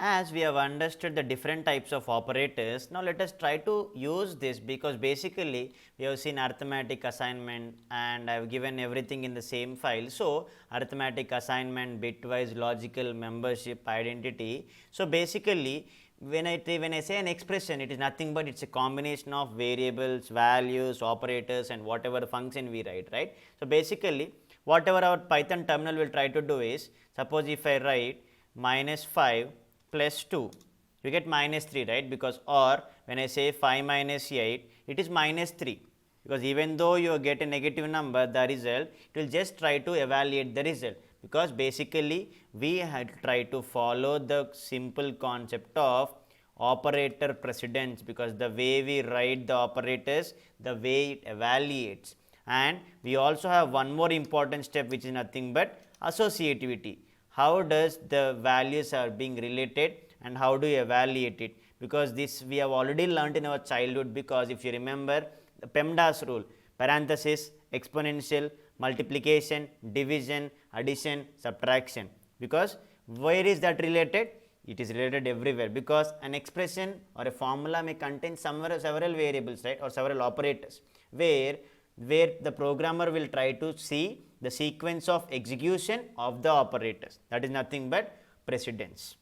As we have understood the different types of operators, now let us try to use this, because basically we have seen arithmetic assignment and I have given everything in the same file. So, arithmetic assignment, bitwise logical membership identity. So, basically when I say an expression, it is nothing but it is a combination of variables, values, operators and whatever function we write, right. So, basically whatever our Python terminal will try to do is, suppose if I write minus 5 plus 2, you get minus 3, right, because, or when I say 5 minus 8, it is minus 3, because even though you get a negative number, the result, it will just try to evaluate the result, because basically we had tried to follow the simple concept of operator precedence, because the way we write the operators, the way it evaluates. And we also have one more important step, which is nothing but associativity. How does the values are being related and how do you evaluate it, because this we have already learned in our childhood, because if you remember the PEMDAS rule, parenthesis, exponential, multiplication, division, addition, subtraction, because where is that related? It is related everywhere, because an expression or a formula may contain several variables, right, or several operators, where the programmer will try to see the sequence of execution of the operators, that is nothing but precedence.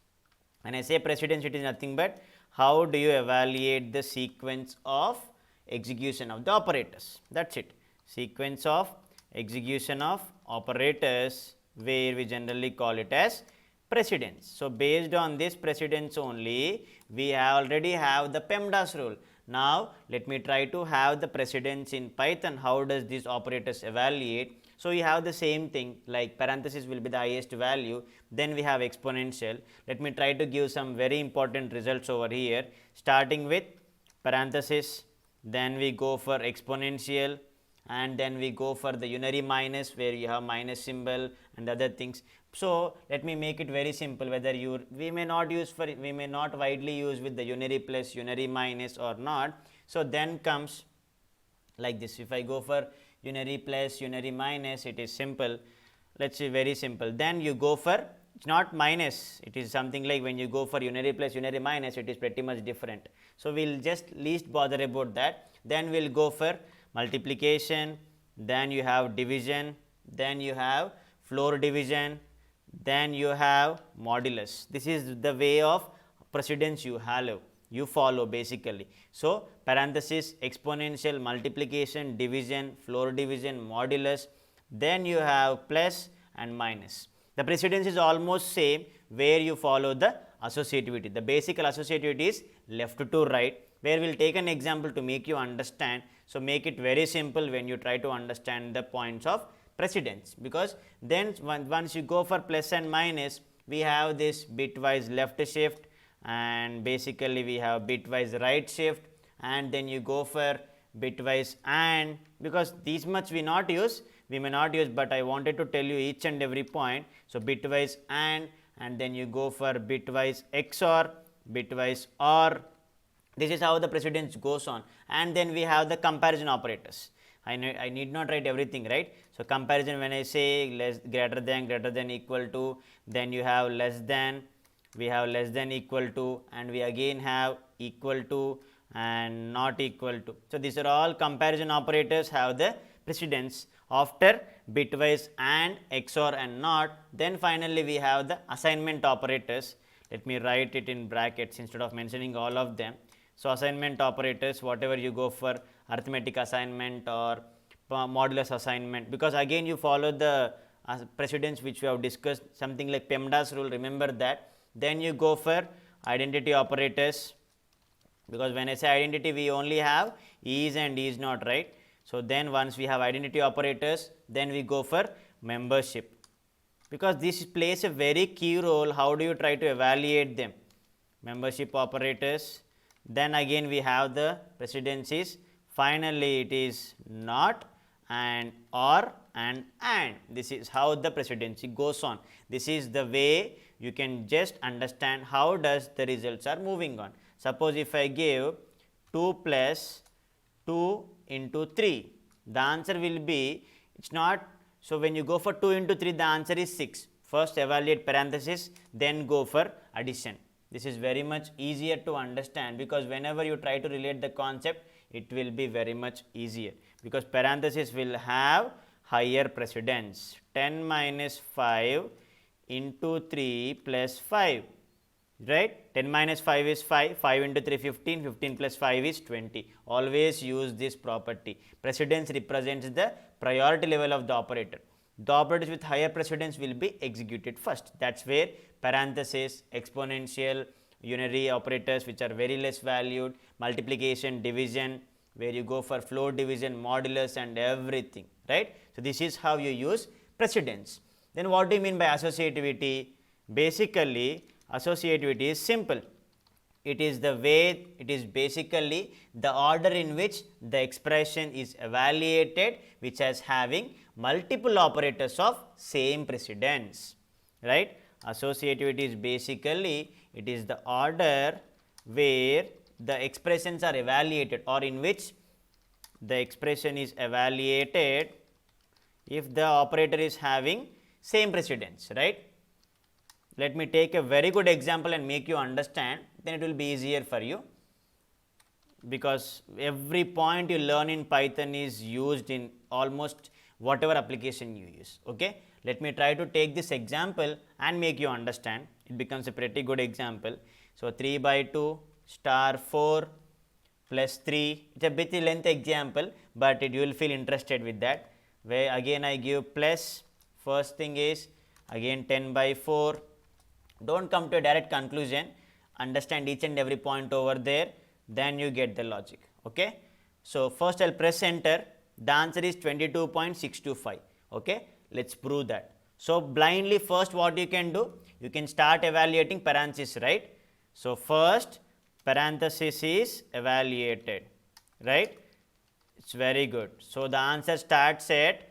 When I say precedence, it is nothing but how do you evaluate the sequence of execution of the operators, that is it, sequence of execution of operators, where we generally call it as precedence. So, based on this precedence only, we already have the PEMDAS rule. Now, let me try to have the precedence in Python. How does these operators evaluate? So, you have the same thing, like parenthesis will be the highest value, then we have exponential. Let me try to give some very important results over here, starting with parenthesis, then we go for exponential, and then we go for the unary minus, where you have minus symbol and other things. So, let me make it very simple, whether we may not widely use with the unary plus, unary minus or not. So, then comes like this, if I go for unary plus, unary minus, it is simple, let us say very simple. Then you go for, it is not minus, it is something like when you go for unary plus, unary minus, it is pretty much different. So, we will just least bother about that. Then we will go for multiplication, then you have division, then you have floor division, then you have modulus. This is the way of precedence you follow basically. So, parenthesis, exponential, multiplication, division, floor division, modulus, then you have plus and minus. The precedence is almost same, where you follow the associativity. The basic associativity is left to right, where we will take an example to make you understand. So, make it very simple when you try to understand the points of precedence, because then once you go for plus and minus, we have this bitwise left shift, and basically we have bitwise right shift, and then you go for bitwise and, because these much we may not use, but I wanted to tell you each and every point. So, bitwise and then you go for bitwise XOR, bitwise OR. This is how the precedence goes on, and then we have the comparison operators. I need not write everything, right. So, comparison, when I say less, greater than, equal to, then you have less than, we have less than, equal to, and we again have equal to and not equal to. So, these are all comparison operators have the precedence after bitwise and XOR and not. Then finally, we have the assignment operators. Let me write it in brackets instead of mentioning all of them. So, assignment operators, whatever you go for arithmetic assignment or modulus assignment, because again you follow the precedence which we have discussed, something like PEMDAS rule, remember that. Then you go for identity operators, because when I say identity, we only have is and is not, right. So, then once we have identity operators, then we go for membership, because this plays a very key role. How do you try to evaluate them? Membership operators, then again we have the precedences, finally it is not and or and. This is how the precedency goes on. This is the way you can just understand how does the results are moving on. Suppose if I give 2 plus 2 into 3, the answer will be, it is not. So, when you go for 2 into 3, the answer is 6. First evaluate parenthesis, then go for addition. This is very much easier to understand, because whenever you try to relate the concept, it will be very much easier, because parenthesis will have higher precedence. 10 minus 5 into 3 plus 5, right? 10 minus 5 is 5, 5 into 3 15, 15 plus 5 is 20. Always use this property. Precedence represents the priority level of the operator. The operators with higher precedence will be executed first. That's where parenthesis, exponential, unary operators which are very less valued, multiplication, division, where you go for floor division, modulus and everything, right? So, this is how you use precedence. Then what do you mean by associativity? Basically, associativity is simple. It is the way, it is basically the order in which the expression is evaluated, which is having multiple operators of same precedence, right? Associativity is basically, it is the order where the expressions are evaluated, or in which the expression is evaluated if the operator is having same precedence, right? Let me take a very good example and make you understand, then it will be easier for you, because every point you learn in Python is used in almost whatever application you use. Okay? Let me try to take this example and make you understand. It becomes a pretty good example. So, 3 by 2 star 4 plus 3, it is a bit length example, but you will feel interested with that, where again I give plus, first thing is again 10 by 4. Don't come to a direct conclusion, understand each and every point over there, then you get the logic. Okay? So, first I will press enter, the answer is 22.625. Okay? Let us prove that. So, blindly first what you can do, you can start evaluating parenthesis, right? So, first parenthesis is evaluated, right? It is very good. So, the answer starts at,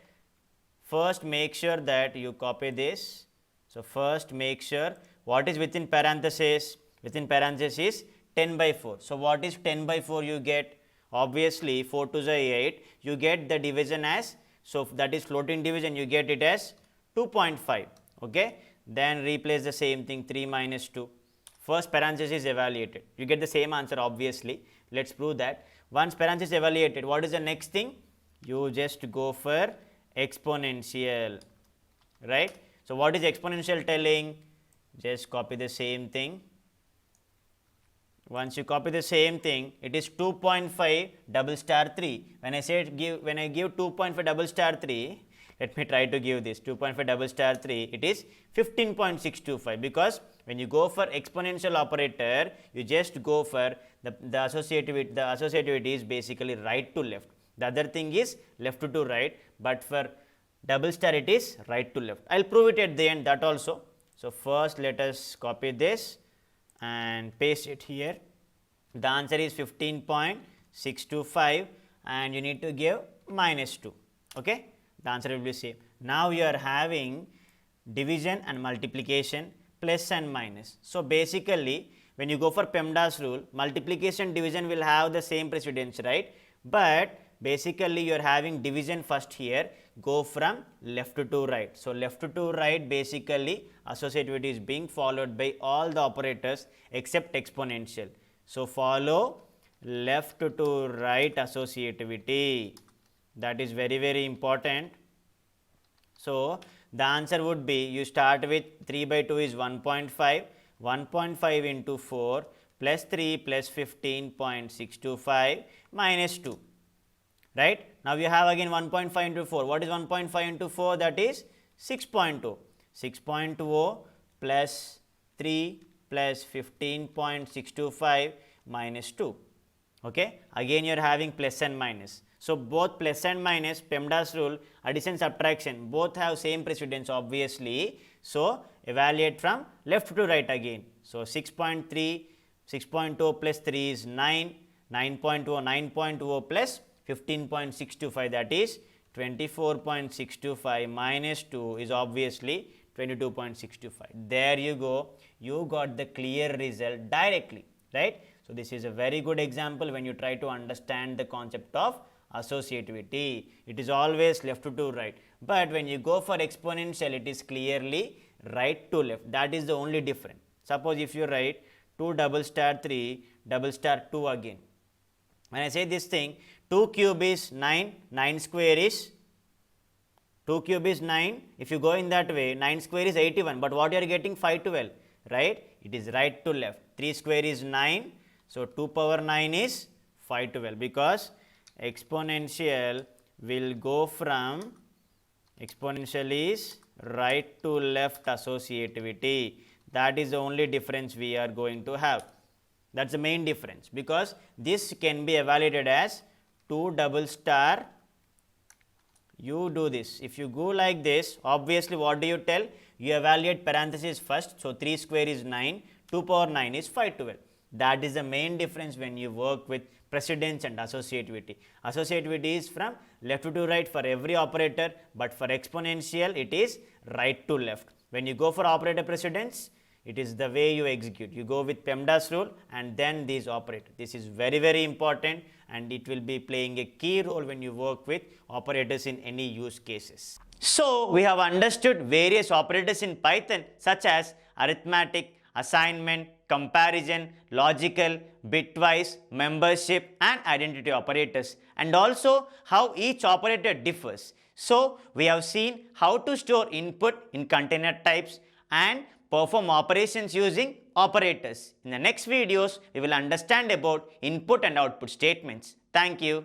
first make sure that you copy this. So, first make sure what is within parenthesis. Within parenthesis 10 by 4. So, what is 10 by 4 you get? Obviously, 4 to the 8, you get the division as, so that is floating division, you get it as 2.5. Okay? Then replace the same thing, 3 minus 2. First parenthesis is evaluated. You get the same answer obviously. Let us prove that. Once parenthesis evaluated, what is the next thing? You just go for exponential, right? So, what is exponential telling? Just copy the same thing. Once you copy the same thing, it is 2.5 double star 3. When I say when I give 2.5 double star 3, let me try to give this 2.5 double star 3, it is 15.625, because when you go for exponential operator, you just go for the associativity. The associativity is basically right to left. The other thing is left to right, but for double star it is right to left. I will prove it at the end, that also. So, first let us copy this and paste it here. The answer is 15.625 and you need to give minus 2. Okay? The answer will be same. Now, you are having division and multiplication, plus and minus. So, basically when you go for PEMDAS rule, multiplication division will have the same precedence, right? But basically you are having division first here, go from left to right. So, left to right basically associativity is being followed by all the operators except exponential. So, follow left to right associativity, that is very, very important. So, the answer would be, you start with 3 by 2 is 1.5, 1.5 into 4 plus 3 plus 15.625 minus 2. Right. Now, you have again 1.5 into 4. What is 1.5 into 4? That is 6.0. 6.0 plus 3 plus 15.625 minus 2. Okay. Again you are having plus and minus. So, both plus and minus, PEMDAS rule, addition subtraction, both have same precedence obviously. So, evaluate from left to right again. So, 6.3, 6.0 plus 3 is 9, 9.0, 9.0 plus 15.625, that is 24.625 minus 2 is obviously 22.625. There you go, you got the clear result directly, right. So, this is a very good example when you try to understand the concept of associativity. It is always left to right, but when you go for exponential, it is clearly right to left. That is the only difference. Suppose if you write 2 double star 3 double star 2 again. When I say this thing, 2 cube is 9, 9 square is 2 cube is 9. If you go in that way, 9 square is 81. But what you are getting? 512, right? It is right to left. 3 square is 9. So 2 power 9 is 512 because exponential will go from, exponential is right to left associativity. That is the only difference we are going to have. That is the main difference because this can be evaluated as 2 double star. You do this. If you go like this, obviously what do you tell? You evaluate parenthesis first. So 3 square is 9, 2 power 9 is 512. That is the main difference when you work with precedence and associativity. Associativity is from left to right for every operator, but for exponential it is right to left. When you go for operator precedence, it is the way you execute. You go with PEMDAS rule and then these operators. This is very, very important and it will be playing a key role when you work with operators in any use cases. So, we have understood various operators in Python such as arithmetic, assignment, comparison, logical, bitwise, membership and identity operators, and also how each operator differs. So, we have seen how to store input in container types and perform operations using operators. In the next videos, we will understand about input and output statements. Thank you.